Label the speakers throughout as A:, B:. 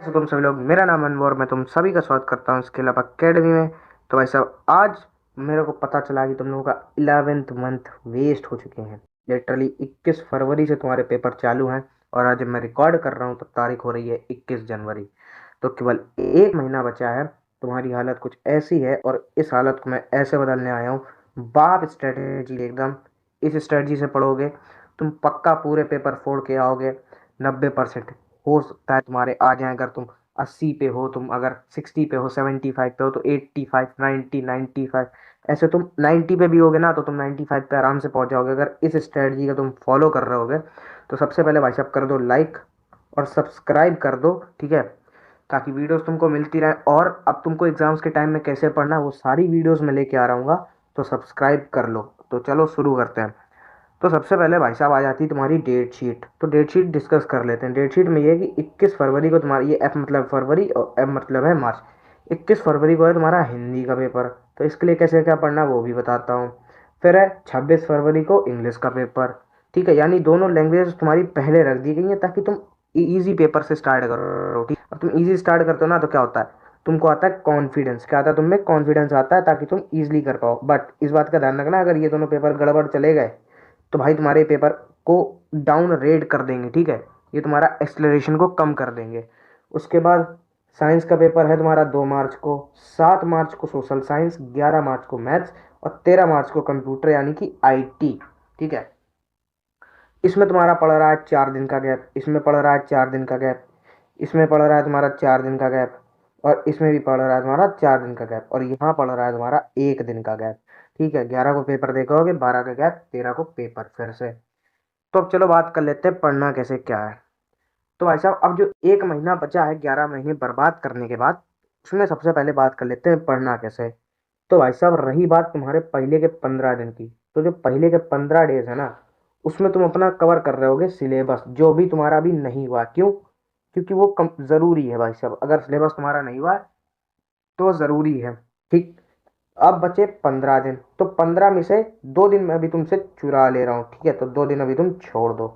A: तो तुम सभी लोग, मेरा नाम अनवर, मैं तुम सभी का स्वागत करता हूँ स्किल अप अकेडमी में। तो भाई साहब, आज मेरे को पता चला कि तुम लोगों का 11th मंथ वेस्ट हो चुके हैं। लिटरली 21 फरवरी से तुम्हारे पेपर चालू हैं और आज मैं रिकॉर्ड कर रहा हूँ तो तारीख हो रही है 21 जनवरी। तो केवल एक महीना बचा है। तुम्हारी हालत कुछ ऐसी है और इस हालत को मैं ऐसे बदलने आया हूँ। बाप स्ट्रेटेजी एकदम। इस स्ट्रेटजी से पढ़ोगे तुम पक्का पूरे पेपर फोड़ के आओगे। 90% हो सकता है तुम्हारे आ जाए। अगर तुम 80 पे हो, तुम अगर 60 पे हो, 75 पे हो तो 85, 90, 95, ऐसे तुम 90 पे भी होगे ना तो तुम 95 पे आराम से पहुंच जाओगे अगर इस स्ट्रेटजी का तुम फॉलो कर रहे होगे। तो सबसे पहले भाई साहब कर दो लाइक और सब्सक्राइब कर दो, ठीक है, ताकि वीडियोस तुमको मिलती रहे। और अब तुमको एग्जाम्स के टाइम में कैसे पढ़ना है वो सारी वीडियोस में लेके आ रहूँगा। तो सब्सक्राइब कर लो। तो चलो शुरू करते हैं। तो सबसे पहले भाई साहब आ जाती है तुम्हारी डेट शीट। तो डेट शीट डिस्कस कर लेते हैं। डेट शीट में ये है कि 21 फरवरी को तुम्हारी, ये एफ मतलब फरवरी और एफ मतलब है मार्च, 21 फरवरी को है तुम्हारा हिंदी का पेपर। तो इसके लिए कैसे क्या पढ़ना वो भी बताता हूँ। फिर है 26 फरवरी को इंग्लिश का पेपर। ठीक है, यानी दोनों लैंग्वेज तुम्हारी पहले रख दी गई है ताकि तुम इजी पेपर से स्टार्ट करो। ठीक, अब तुम इजी स्टार्ट करते हो ना तो क्या होता है, तुमको आता है कॉन्फिडेंस। क्या आता है तुम्हें? कॉन्फिडेंस आता है ताकि तुम इजीली कर पाओ। बट इस बात का ध्यान रखना, अगर ये दोनों पेपर गड़बड़ चले गए तो भाई तुम्हारे पेपर को डाउन रेट कर देंगे। ठीक है, ये तुम्हारा एक्सलेरेशन को कम कर देंगे। उसके बाद साइंस का पेपर है तुम्हारा 2 मार्च को, 7 मार्च को सोशल साइंस, 11 मार्च को मैथ्स और 13 मार्च को कंप्यूटर यानी कि आईटी। ठीक है, इसमें तुम्हारा पड़ रहा है 4 दिन का गैप, इसमें पड़ रहा है 4 दिन का गैप, इसमें पड़ रहा है तुम्हारा 4 दिन का गैप, और इसमें भी पड़ रहा है तुम्हारा 4 दिन का गैप, और यहाँ पड़ रहा है तुम्हारा 1 दिन का गैप। ठीक है, 11 को पेपर देखोगे, 12 का गैप, 13 को पेपर फिर से। तो अब चलो बात कर लेते हैं पढ़ना कैसे क्या है। तो भाई साहब, अब जो एक महीना बचा है 11 महीने बर्बाद करने के बाद, उसमें सबसे पहले बात कर लेते हैं पढ़ना कैसे। तो भाई साहब, रही बात तुम्हारे पहले के 15 दिन की, तो जो पहले के 15 डेज है ना, उसमें तुम अपना कवर कर रहे होगे सिलेबस जो भी तुम्हारा अभी नहीं हुआ। क्यों? क्योंकि वो जरूरी है भाई साहब। अगर सिलेबस तुम्हारा नहीं हुआ तो जरूरी है। ठीक, अब बचे 15 दिन, तो 15 में से 2 दिन मैं अभी तुमसे चुरा ले रहा हूँ। ठीक है, तो 2 दिन अभी तुम छोड़ दो।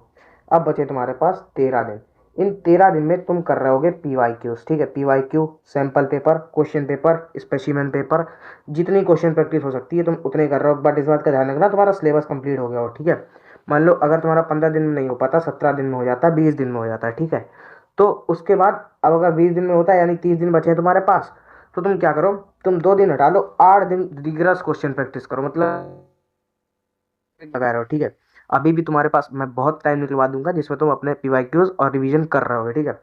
A: अब बचे तुम्हारे पास 13 दिन। इन 13 दिन में तुम कर रहे होगे पीवाई क्यूज। ठीक है, PY Q, sample paper, question paper, specimen paper, जितनी क्वेश्चन प्रैक्टिस हो सकती है तुम उतने कर रहे हो। बट इस बात का ध्यान रखना तुम्हारा सिलेबस कंप्लीट हो गया हो। ठीक है, मान लो अगर तुम्हारा 15 दिन में नहीं हो पाता, 17 दिन में हो जाता है, 20 दिन में हो जाता है। ठीक है, तो उसके बाद अब अगर 20 दिन में होता है यानी 30 दिन बचे हैं तुम्हारे पास, तो तुम क्या करो, तुम 2 दिन हटा लो, 8 दिन रिगरस क्वेश्चन प्रैक्टिस करो, मतलब लगा रहे हो। ठीक है, अभी भी तुम्हारे पास मैं बहुत टाइम निकलवा दूंगा जिसमें तुम अपने पीवाईक्यूज और रिवीजन कर रहे हो। ठीक है,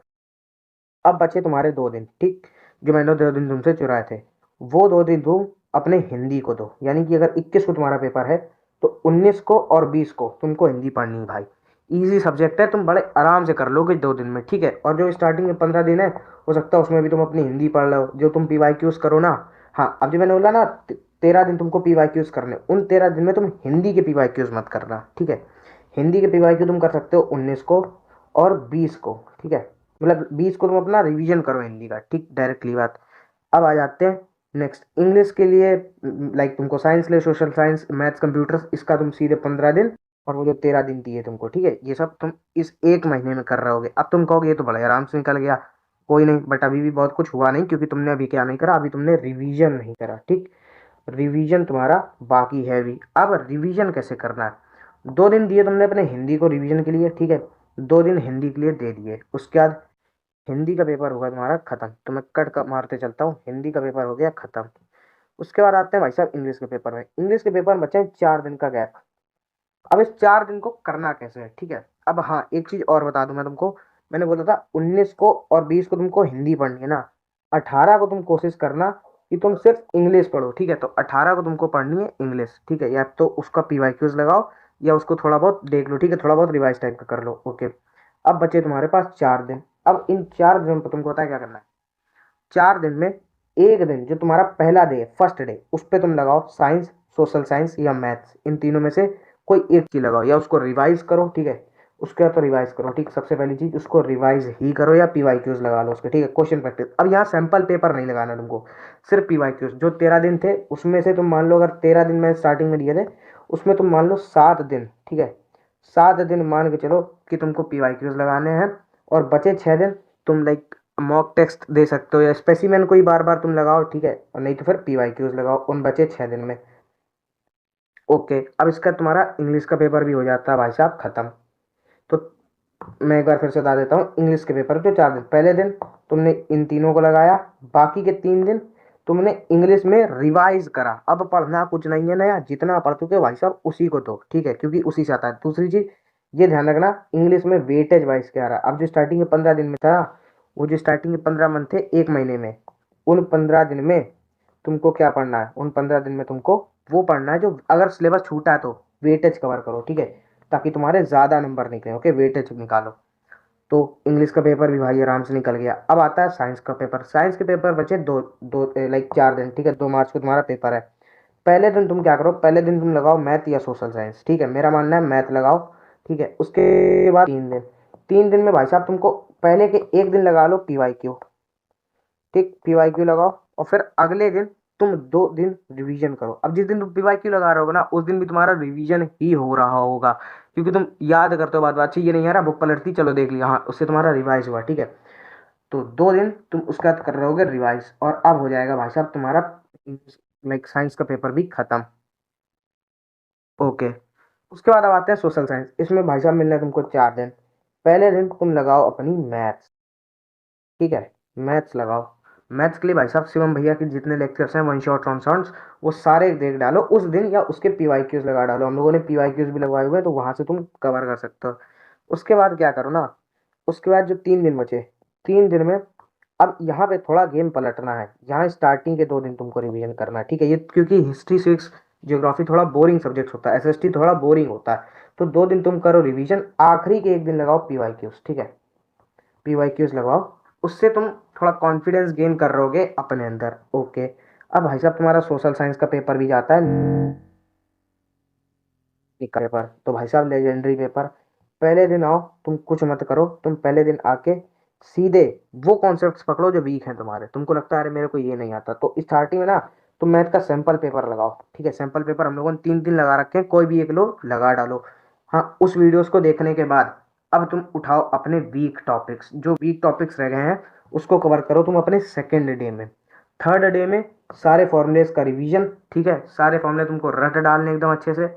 A: अब बचे तुम्हारे 2 दिन। ठीक, जो मैंने 2 दिन तुमसे चुराए थे, वो 2 दिन तुम अपने हिंदी को दो। यानी कि अगर 21 को तुम्हारा पेपर है तो 19 को और 20 को तुमको हिंदी पढ़नी है भाई। इजी सब्जेक्ट है, तुम बड़े आराम से कर लोगे 2 दिन में। ठीक है, और जो स्टार्टिंग में 15 दिन है, हो सकता है उसमें भी तुम अपनी हिंदी पढ़ लो जो तुम पीवाईक्यूज करो ना। हाँ, अब जो मैंने बोला ना 13 दिन तुमको पीवाईक्यूज करने, उन 13 दिन में तुम हिंदी के पीवाईक्यूज मत करना। ठीक है, हिंदी के पीवाईक्यू तुम कर सकते हो 19 को और 20 को। ठीक है, मतलब 20 को तुम अपना रिवीजन करो हिंदी का। ठीक, डायरेक्टली बात। अब आ जाते हैं नेक्स्ट इंग्लिश के लिए। लाइक तुमको साइंस ले, सोशल साइंस, मैथ्स, कंप्यूटर्स, इसका तुम सीधे 15 दिन और वो जो 13 दिन दिए तुमको। ठीक है, ये सब तुम इस एक महीने में कर रहे होगे। अब तुम कहोगे ये तो बड़ा आराम से निकल गया। कोई नहीं, बट अभी भी बहुत कुछ हुआ नहीं, क्योंकि तुमने अभी क्या नहीं करा, अभी तुमने रिवीजन नहीं करा। ठीक, रिवीजन तुम्हारा बाकी है भी। अब रिवीजन कैसे करना है, 2 दिन दिए तुमने अपने हिंदी को रिवीजन के लिए। ठीक है, 2 दिन हिंदी के लिए दे दिए। उसके बाद हिंदी का पेपर होगा तुम्हारा खत्म। तो मैं कट का मारते चलता हूँ, हिंदी का पेपर हो गया खत्म। उसके बाद आते हैं भाई साहब इंग्लिश के पेपर में। इंग्लिश के पेपर में बचे हैं 4 दिन का गैप। अब इस 4 दिन को करना कैसे है, ठीक है। अब हाँ, एक चीज और बता दूं मैं तुमको। मैंने बोला था 19 को और 20 को तुमको हिंदी पढ़नी है ना, 18 को तुम कोशिश करना कि तुम सिर्फ इंग्लिश पढ़ो। ठीक है, तो 18 को तुमको पढ़नी है इंग्लिश। ठीक है, या तो उसका पीवाईक्यूज लगाओ या उसको थोड़ा बहुत देख लो। ठीक है, थोड़ा बहुत रिवाइज टाइप का कर लो। ओके, अब बचे तुम्हारे पास 4 दिन। अब इन 4 दिनों पर तुमको पता है क्या करना है। 4 दिन में एक दिन जो तुम्हारा पहला डे, फर्स्ट डे, उस पर तुम लगाओ साइंस, सोशल साइंस या मैथ्स, इन तीनों में से कोई एक चीज लगाओ या उसको रिवाइज करो। ठीक है, उसके बाद तो रिवाइज करो। ठीक, सबसे पहली चीज उसको रिवाइज ही करो या पीवाईक्यूज लगा लो उसके। ठीक है, क्वेश्चन प्रैक्टिस। अब यहाँ सैंपल पेपर नहीं लगाना तुमको, सिर्फ पीवाईक्यूज। जो 13 दिन थे उसमें से तुम मान लो, अगर 13 दिन में स्टार्टिंग में दिए थे, उसमें तुम मान लो 7 दिन। ठीक है, 7 दिन मान के चलो कि तुमको पीवाईक्यूज लगाने हैं, और बचे 6 दिन तुम लाइक मॉक टेस्ट दे सकते हो या स्पेसिमेन को ही बार बार तुम लगाओ, ठीक है, और नहीं तो फिर पीवाईक्यूज लगाओ उन बचे 6 दिन में। ओके, अब इसका तुम्हारा इंग्लिश का पेपर भी हो जाता है भाई साहब खत्म। तो मैं एक बार फिर से बता देता हूँ, इंग्लिश के पेपर के 4 दिन, पहले दिन तुमने इन तीनों को लगाया, बाकी के 3 दिन तुमने इंग्लिश में रिवाइज करा। अब पढ़ना कुछ नहीं है नया, जितना पढ़ चुके हो भाई साहब उसी को दो, ठीक है, क्योंकि उसी से आता है। दूसरी चीज ये ध्यान रखना, इंग्लिश में वेटेज वाइज क्या रहा। अब जो स्टार्टिंग के 15 दिन में था, वो जो स्टार्टिंग के 15 मंथ थे 1 महीने में, उन 15 दिन में तुमको क्या पढ़ना है, उन 15 दिन में तुमको वो पढ़ना है जो अगर सिलेबस छूटा है तो वेटेज कवर करो, ठीक है, ताकि तुम्हारे ज़्यादा नंबर निकले। ओके, वेटेज निकालो। तो इंग्लिश का पेपर भी भाई आराम से निकल गया। अब आता है साइंस का पेपर। साइंस के पेपर बचे दो दो लाइक 4 दिन, ठीक है, 2 मार्च को तुम्हारा पेपर है। पहले दिन तुम क्या करो, पहले दिन तुम लगाओ मैथ या सोशल साइंस, ठीक है, मेरा मानना है मैथ लगाओ, ठीक है। उसके बाद 3 दिन, 3 दिन में भाई साहब तुमको पहले के एक दिन लगा लो पीवाईक्यू, ठीक, पीवाईक्यू लगाओ, और फिर अगले दिन तुम 2 दिन रिवीजन करो। अब जिस दिन तुम पीवाईक्यू लगा रहे होगे ना, उस दिन भी तुम्हारा रिवीजन ही हो रहा होगा, क्योंकि तुम याद करते हो बात बात से, ये नहीं आ रहा बुक पलटती चलो देख लिया, हाँ उससे तुम्हारा रिवाइज हुआ, ठीक है। तो 2 दिन तुम उसका कर रहे होगे रिवाइज, और अब हो जाएगा भाई साहब तुम्हारा लाइक साइंस का पेपर भी खत्म। ओके, उसके बाद अब आते हैं सोशल साइंस। इसमें भाई साहब मिलना है तुमको 4 दिन। पहले दिन तुम लगाओ अपनी मैथ्स, ठीक है, मैथ्स लगाओ। मैथ्स के लिए भाई साहब शिवम भैया के जितने लेक्चर्स हैं, वन शॉट ऑन सॉन्ग्स, वो सारे देख डालो उस दिन, या उसके पीवाईक्यूज लगा डालो। हम लोगों ने पीवाईक्यूज भी लगवाए हुए हैं, तो वहां से तुम कवर कर सकते हो। उसके बाद क्या करो ना, उसके बाद जो 3 दिन बचे, 3 दिन में अब यहाँ पे थोड़ा गेम पलटना है। यहाँ स्टार्टिंग के 2 दिन तुमको रिवीजन करना है, ठीक है, ये क्योंकि हिस्ट्री सिविक्स ज्योग्राफी थोड़ा बोरिंग सब्जेक्ट होता है, एसएसटी थोड़ा बोरिंग होता है। तो 2 दिन तुम करो रिवीजन, आखिरी के एक दिन लगाओ पीवाईक्यूज, ठीक है, पीवाईक्यूज लगाओ। उससे तुम थोड़ा कॉन्फिडेंस गेन कर रहोगे अपने अंदर। ओके, अब भाई साहब तुम्हारा सोशल साइंस का पेपर भी जाता है, का पेपर, तो भाई साहब लेजेंडरी पेपर। पहले दिन आओ, तुम कुछ मत करो, तुम पहले दिन आके सीधे वो कॉन्सेप्ट्स पकड़ो जो वीक हैं तुम्हारे, तुमको लगता है अरे मेरे को ये नहीं आता, तो स्टार्टिंग में ना तुम मैथ का सैंपल पेपर लगाओ, ठीक है। सैंपल पेपर हम लोगों ने 3 दिन लगा रखे हैं, कोई भी एक लो लगा डालो। हाँ, उस वीडियोस को देखने के बाद अब तुम उठाओ अपने वीक टॉपिक्स, जो वीक टॉपिक्स रह गए हैं उसको कवर करो तुम अपने सेकेंड डे में। थर्ड डे में सारे फॉर्मूलेस का रिवीजन, ठीक है, सारे फॉर्मूले तुमको रट डालने एकदम अच्छे से।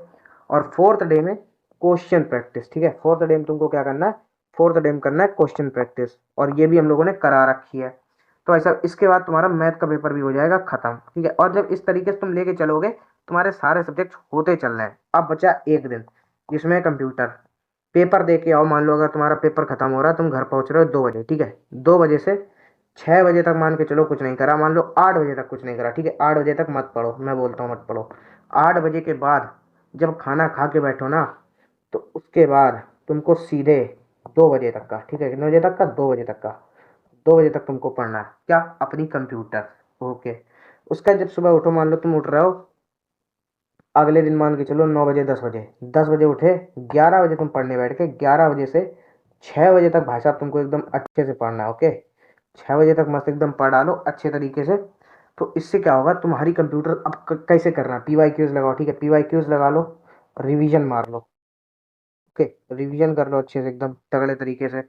A: और फोर्थ डे में क्वेश्चन प्रैक्टिस, ठीक है, फोर्थ डे में तुमको क्या करना है, फोर्थ डे में करना है क्वेश्चन प्रैक्टिस, और ये भी हम लोगों ने करा रखी है। तो ऐसा इसके बाद तुम्हारा मैथ का पेपर भी हो जाएगा खत्म, ठीक है। और जब इस तरीके से तुम लेके चलोगे, तुम्हारे सारे सब्जेक्ट होते चल रहे हैं। अब बचा एक दिन जिसमें कंप्यूटर पेपर दे के आओ। मान लो अगर तुम्हारा पेपर खत्म हो रहा है, तुम घर पहुंच रहे हो 2 बजे, ठीक है, 2 बजे से 6 बजे तक मान के चलो कुछ नहीं करा, मान लो 8 बजे तक कुछ नहीं करा, ठीक है, 8 बजे तक मत पढ़ो, मैं बोलता हूँ मत पढ़ो। 8 बजे के बाद जब खाना खा के बैठो ना, तो उसके बाद तुमको सीधे 2 बजे तक का, ठीक है, कितने बजे तक का, 2 बजे तक का, 2 बजे तक तुमको पढ़ना है क्या, अपनी कंप्यूटर। ओके, उसका जब सुबह उठो, मान लो तुम उठ रहे हो अगले दिन, मान के चलो 9 बजे 10 बजे, 10 बजे उठे, 11 बजे तुम पढ़ने बैठ के, 11 बजे से 6 बजे तक भाई साहब तुमको एकदम अच्छे से पढ़ना है। ओके, 6 बजे तक मस्त एकदम पढ़ डालो अच्छे तरीके से। तो इससे क्या होगा, तुम्हारी कंप्यूटर अब कैसे करना है, पीवाईक्यूज लगाओ, ठीक है, पीवाईक्यूज लगा लो, रिवीजन मार लो। ओके, रिवीजन कर लो अच्छे से एकदम तगड़े तरीके से।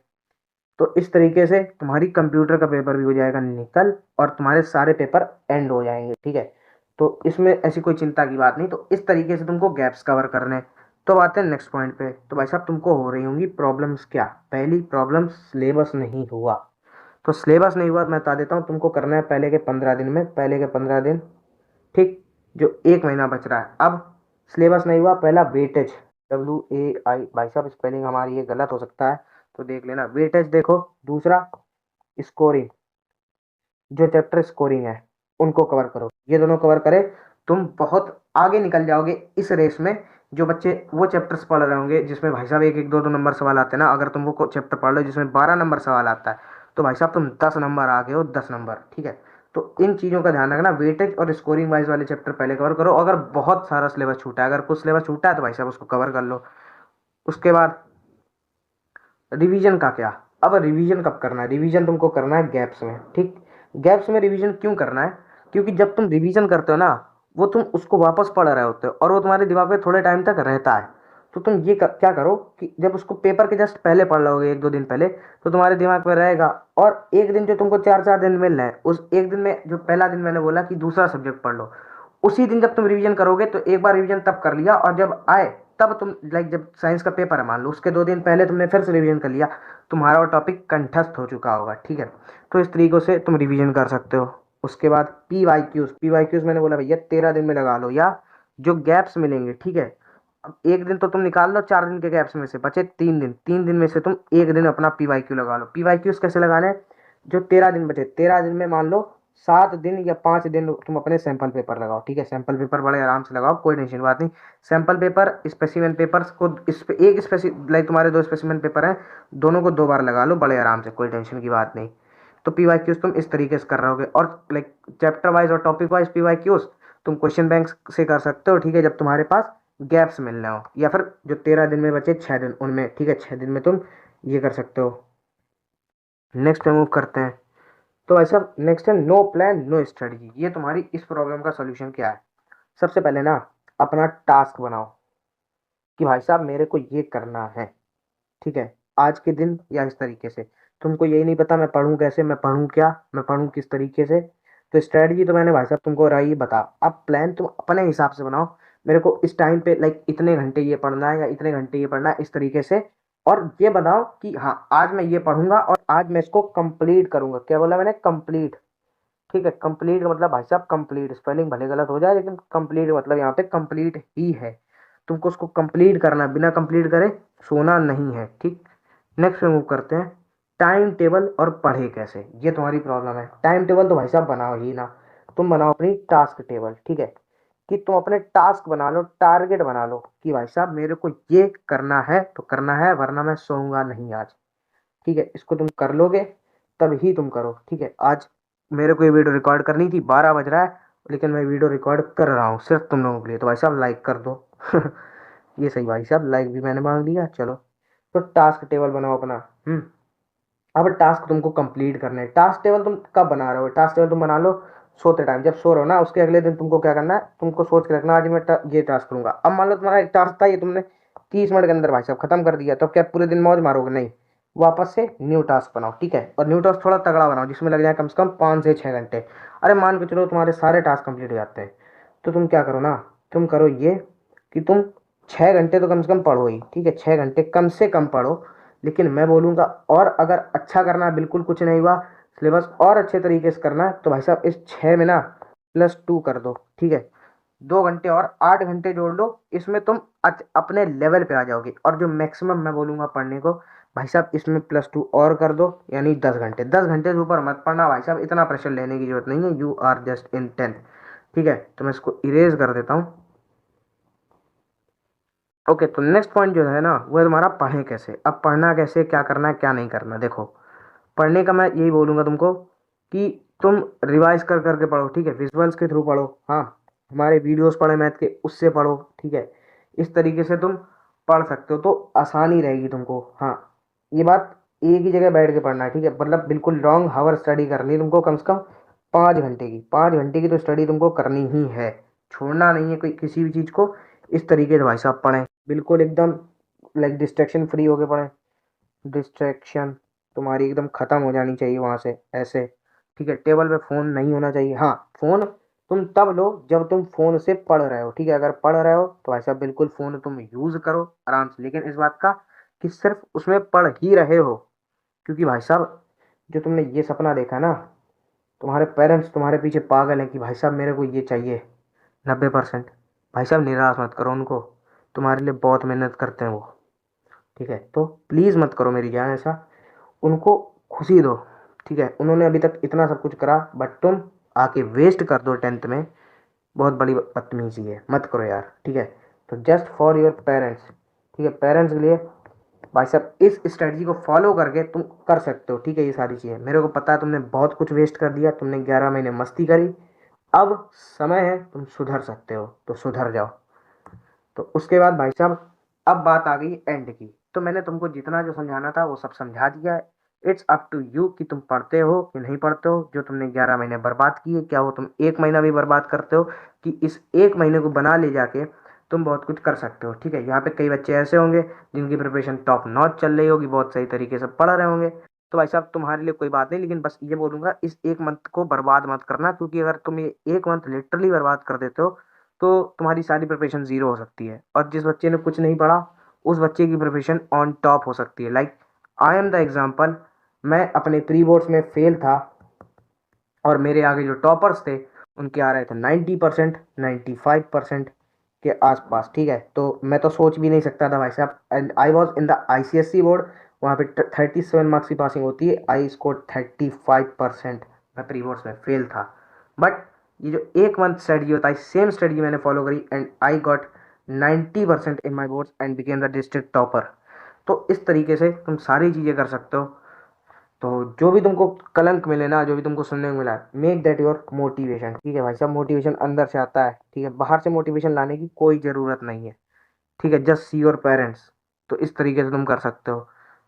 A: तो इस तरीके से तुम्हारी कंप्यूटर का पेपर भी हो जाएगा निकल, और तुम्हारे सारे पेपर एंड हो जाएंगे, ठीक है। तो इसमें ऐसी कोई चिंता की बात नहीं। तो इस तरीके से तुमको गैप्स कवर करने हैं। तो आते हैं नेक्स्ट पॉइंट पे। तो भाई साहब तुमको हो रही होंगी प्रॉब्लम्स, क्या, पहली प्रॉब्लम सिलेबस नहीं हुआ। तो सिलेबस नहीं हुआ मैं बता देता हूँ, तुमको करना है पहले के 15 दिन में, पहले के 15 दिन, ठीक, जो 1 महीना बच रहा है। अब सिलेबस नहीं हुआ, पहला वेटेज, WAI, भाई साहब स्पेलिंग हमारी ये गलत हो सकता है तो देख लेना, वेटेज देखो। दूसरा स्कोरिंग, जो चैप्टर स्कोरिंग है उनको कवर करो, ये दोनों कवर करे, तुम बहुत आगे निकल जाओगे इस रेस में। जो बच्चे वो चैप्टर्स पढ़ रहे होंगे जिसमें भाई साहब एक एक दो दो नंबर सवाल आते हैं ना, अगर तुम वो चैप्टर पढ़ लो जिसमें 12 नंबर सवाल आता है, तो भाई साहब तुम 10 नंबर आ गए हो, 10 नंबर, ठीक है। तो इन चीज़ों का ध्यान रखना, वेटेज और स्कोरिंग वाइज वाले चैप्टर पहले कवर करो। अगर बहुत सारा सिलेबस छूटा है, अगर कुछ सिलेबस छूटा है तो भाई साहब उसको कवर कर लो। उसके बाद रिवीजन का क्या, अब रिवीजन कब करना है, रिवीजन तुमको करना है गैप्स में, ठीक। गैप्स में रिवीजन क्यों करना है, क्योंकि जब तुम रिवीजन करते हो ना, वो तुम उसको वापस पढ़ रहे होते हो और वो तुम्हारे दिमाग में थोड़े टाइम तक रहता है। तो तुम ये क्या करो कि जब उसको पेपर के जस्ट पहले पढ़ लोगे, 1-2 दिन पहले, तो तुम्हारे दिमाग में रहेगा। और एक दिन जो तुमको 4-4 दिन मिल रहे हैं, उस एक दिन में जो पहला दिन मैंने बोला कि दूसरा सब्जेक्ट पढ़ लो, उसी दिन जब तुम रिवीजन करोगे तो एक बार रिवीजन तब कर लिया, और जब आए तब तुम लाइक जब साइंस का पेपर है मान लो, उसके 2 दिन पहले तुमने फिर से रिवीजन कर लिया, तुम्हारा वो टॉपिक कंठस्थ हो चुका होगा। ठीक है, तो इस तरीके से तुम रिवीजन कर सकते हो। उसके बाद पी वाई क्यूज मैंने बोला भैया 13 दिन में लगा लो, या जो गैप्स मिलेंगे, ठीक है। अब एक दिन तो तुम निकाल लो, 4 दिन के गैप्स में से बचे 3 दिन, 3 दिन में से तुम एक दिन अपना पीवाईक्यू लगा लो। पीवाईक्यूज कैसे लगाने हैं, जो 13 दिन बचे, 13 दिन में मान लो 7 दिन या 5 दिन तुम अपने सैंपल पेपर लगाओ। ठीक है, सैंपल पेपर बड़े आराम से लगाओ, कोई टेंशन बात नहीं। सैंपल पेपर स्पेसिमेन पेपर्स को इस पे एक स्पेसि लाइक तुम्हारे 2 स्पेसिमेन पेपर हैं, दोनों को 2 बार लगा लो बड़े आराम से, कोई टेंशन की बात नहीं। तो पीवाईक्यूज तुम इस तरीके से कर रहोगे। और लाइक चैप्टर वाइज और टॉपिक वाइज पीवाईक्यूज तुम क्वेश्चन बैंक से कर सकते हो। ठीक है, जब तुम्हारे पास गैप्स मिल रहे हो, या फिर जो 13 दिन में बचे 6 दिन उनमें, ठीक है, 6 दिन में तुम ये कर सकते हो। नेक्स्ट पे मूव करते हैं। तो भाई साहब नेक्स्ट है नो प्लान नो स्ट्रेटजी। ये तुम्हारी इस प्रॉब्लम का सोल्यूशन क्या है। सबसे पहले ना अपना टास्क बनाओ कि भाई साहब मेरे को ये करना है, ठीक है, आज के दिन या इस तरीके से। तुमको यही नहीं पता मैं पढ़ूं कैसे, मैं पढ़ूं क्या, मैं पढ़ूं किस तरीके से। तो स्ट्रेटजी तो मैंने भाई साहब तुमको रही बता, अब प्लान तुम अपने हिसाब से बनाओ। मेरे को इस टाइम पे लाइक इतने घंटे ये पढ़ना है या इतने घंटे ये पढ़ना है, इस तरीके से। और ये बताओ कि हाँ आज मैं ये पढ़ूंगा और आज मैं इसको कंप्लीट करूंगा। क्या बोला मैंने, कंप्लीट। ठीक है, कंप्लीट का मतलब भाई साहब कंप्लीट, स्पेलिंग भले गलत हो जाए लेकिन कंप्लीट मतलब यहाँ पे कंप्लीट ही है। तुमको उसको कंप्लीट करना है, बिना कंप्लीट करे सोना नहीं है। ठीक, नेक्स्ट मूव करते हैं टाइम टेबल और पढ़े कैसे। ये तुम्हारी प्रॉब्लम है। टाइम टेबल तो भाई साहब बनाओ ही ना, तुम बनाओ अपनी टास्क टेबल। ठीक है, कि तुम अपने टास्क बना लो, टारगेट बना लो कि भाई साहब मेरे को ये करना है तो करना है, वरना मैं सोऊंगा नहीं आज। ठीक है, इसको तुम कर लोगे तब ही तुम करो। ठीक है, आज मेरे को ये वीडियो रिकॉर्ड करनी थी, 12 बज रहा है, लेकिन मैं वीडियो रिकॉर्ड कर रहा हूँ सिर्फ तुम लोगों के लिए, तो भाई साहब लाइक कर दो। ये सही भाई साहब, लाइक भी मैंने मांग लिया। चलो, तो टास्क टेबल बनाओ अपना। अब टास्क तुमको कंप्लीट करने हैं। टास्क टेबल तुम कब बना रहे हो, टास्क टेबल तुम बना लो सोते टाइम, जब सो रहे हो ना उसके अगले दिन तुमको क्या करना है, तुमको सोच के रखना आज मैं ये टास्क करूंगा। अब मान लो तुम्हारा एक टास्क था, ये तुमने 30 मिनट के अंदर भाई साहब खत्म कर दिया, तो क्या पूरे दिन मौज मारोगे, नहीं। वापस से न्यू टास्क बनाओ। ठीक है, और न्यू टास्क थोड़ा तगड़ा बनाओ जिसमें लग जाए कम से कम 5 से 6 घंटे। अरे मान के चलो तुम्हारे सारे टास्क कंप्लीट हो जाते हैं, तो तुम क्या करो ना, तुम करो ये कि तुम 6 घंटे तो कम से कम पढ़ो ही। ठीक है, 6 घंटे कम से कम पढ़ो। लेकिन मैं बोलूँगा, और अगर अच्छा करना है, बिल्कुल कुछ नहीं हुआ, सिलेबस और अच्छे तरीके से करना है, तो भाई साहब इस 6 में ना +2 कर दो। ठीक है, 2 घंटे और 8 घंटे जोड़ लो, इसमें तुम अपने लेवल पे आ जाओगे। और जो मैक्सिमम मैं बोलूँगा पढ़ने को, भाई साहब इसमें +2 और कर दो, यानी 10 घंटे। 10 घंटे से ऊपर मत पढ़ना भाई साहब, इतना प्रेशर लेने की जरूरत नहीं है, you are just in 10th। ठीक है, तो मैं इसको इरेज कर देता हूँ। ओके, तो नेक्स्ट पॉइंट जो है ना वो है तुम्हारा पढ़ें कैसे। अब पढ़ना कैसे, क्या करना है क्या नहीं करना, देखो पढ़ने का मैं यही बोलूँगा तुमको कि तुम रिवाइज कर करके पढ़ो। ठीक है, विजुअल्स के थ्रू पढ़ो, हाँ, हमारे वीडियोस पढ़े मैथ के, उससे पढ़ो। ठीक है, इस तरीके से तुम पढ़ सकते हो तो आसानी रहेगी तुमको। हाँ, ये बात एक ही जगह बैठ के पढ़ना है। ठीक है, मतलब बिल्कुल लॉन्ग हावर स्टडी करनी है तुमको, कम से कम 5 घंटे की, 5 घंटे की तो स्टडी तुमको करनी ही है, छोड़ना नहीं है कोई किसी भी चीज़ को। इस तरीके से भाई साहब पढ़ें, बिल्कुल एकदम लाइक डिस्ट्रैक्शन फ्री होके पढ़ें। डिस्ट्रैक्शन तुम्हारी एकदम ख़त्म हो जानी चाहिए वहाँ से, ऐसे। ठीक है, टेबल पे फ़ोन नहीं होना चाहिए। हाँ, फ़ोन तुम तब लो जब तुम फ़ोन से पढ़ रहे हो। ठीक है, अगर पढ़ रहे हो तो भाई साहब बिल्कुल फ़ोन तुम यूज़ करो आराम से, लेकिन इस बात का कि सिर्फ उसमें पढ़ ही रहे हो। क्योंकि भाई साहब जो तुमने ये सपना देखा ना, तुम्हारे पेरेंट्स तुम्हारे पीछे पागल हैं कि भाई साहब मेरे को ये चाहिए 90%। भाई साहब निराश मत करो उनको, तुम्हारे लिए बहुत मेहनत करते हैं वो। ठीक है, तो प्लीज़ मत करो मेरी जान ऐसा, उनको खुशी दो। ठीक है, उन्होंने अभी तक इतना सब कुछ करा, बट तुम आके वेस्ट कर दो 10th में, बहुत बड़ी बदतमीजी है, मत करो यार। ठीक है, तो जस्ट फॉर योर पेरेंट्स, ठीक है, पेरेंट्स के लिए भाई साहब इस स्ट्रेटजी को फॉलो करके तुम कर सकते हो। ठीक है, ये सारी चीज़ें मेरे को पता है तुमने बहुत कुछ वेस्ट कर दिया, तुमने 11 महीने मस्ती करी, अब समय है तुम सुधर सकते हो, तो सुधर जाओ। तो उसके बाद भाई साहब अब बात आ गई एंड की। तो मैंने तुमको जितना जो समझाना था वो सब समझा दिया है। इट्स अप टू यू कि तुम पढ़ते हो कि नहीं पढ़ते हो। जो तुमने 11 महीने बर्बाद किए, क्या वो तुम 1 महीना भी बर्बाद करते हो कि इस 1 महीने को बना ले जाके तुम बहुत कुछ कर सकते हो। ठीक है, यहाँ पे कई बच्चे ऐसे होंगे जिनकी प्रिपरेशन टॉप नॉच चल रही होगी, बहुत सही तरीके से पढ़ रहे होंगे, तो भाई साहब तुम्हारे लिए कोई बात नहीं, लेकिन बस ये बोलूंगा इस एक मंथ को बर्बाद मत करना, क्योंकि अगर तुम ये एक मंथ लिटरली बर्बाद कर देते हो तो तुम्हारी सारी प्रिपरेशन जीरो हो सकती है, और जिस बच्चे ने कुछ नहीं पढ़ा उस बच्चे की प्रिपरेशन ऑन टॉप हो सकती है। Like I am the example, मैं अपने प्री बोर्ड्स में फेल था और मेरे आगे जो टॉपर्स थे उनके आ रहे थे 90%, 95% के आसपास। ठीक है, तो मैं तो सोच भी नहीं सकता था भाई साहब, and I was in the ICSE board, वहाँ पे 37 मार्क्स की पासिंग होती है, आई स्कोर 35%, मैं प्री बोर्ड्स में फेल था। बट ये जो एक मंथ स्ट्रेटजी होता है, सेम स्ट्रेटजी मैंने फॉलो करी and I got 90% in my boards and became the district topper. तो इस तरीके से तुम सारी चीज़ें कर सकते हो। तो जो भी तुमको कलंक मिले ना, जो भी तुमको सुनने को मिला है, मेक दैट योर मोटिवेशन। ठीक है भाई साहब, मोटिवेशन अंदर से आता है। ठीक है, बाहर से मोटिवेशन लाने की कोई ज़रूरत नहीं है। ठीक है, जस्ट सी योर पेरेंट्स। तो इस तरीके से तुम कर सकते हो।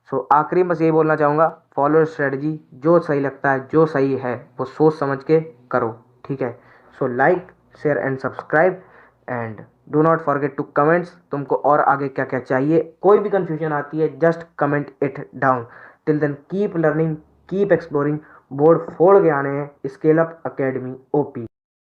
A: सो आखिरी में बस ये बोलना चाहूँगा, फॉलो स्ट्रेटजी, जो सही लगता है, जो सही है वो सोच समझ के करो। ठीक है, so like, share and subscribe and do not forget to comments. तुमको और आगे क्या क्या चाहिए, कोई भी कंफ्यूजन आती है, just comment it down. Till then keep learning, keep exploring, board फोड़ के आने हैं। Scale up academy OP।